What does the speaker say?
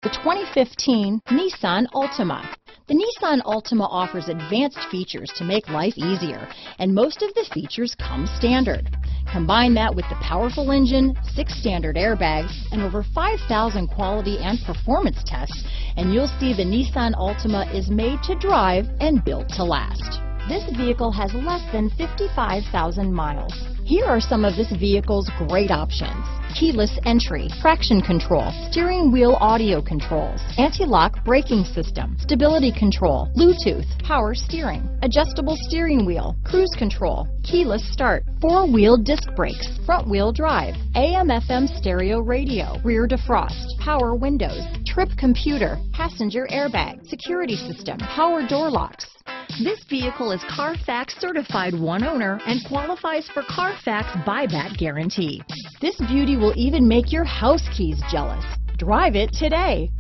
The 2015 Nissan Altima. The Nissan Altima offers advanced features to make life easier, and most of the features come standard. Combine that with the powerful engine, 6 standard airbags, and over 5,000 quality and performance tests, and you'll see the Nissan Altima is made to drive and built to last. This vehicle has less than 55,000 miles. Here are some of this vehicle's great options: keyless entry, traction control, steering wheel audio controls, anti-lock braking system, stability control, Bluetooth, power steering, adjustable steering wheel, cruise control, keyless start, 4-wheel disc brakes, front wheel drive, AM/FM stereo radio, rear defrost, power windows, trip computer, passenger airbag, security system, power door locks. This vehicle is Carfax certified one owner and qualifies for Carfax buyback guarantee. This beauty will even make your house keys jealous. Drive it today.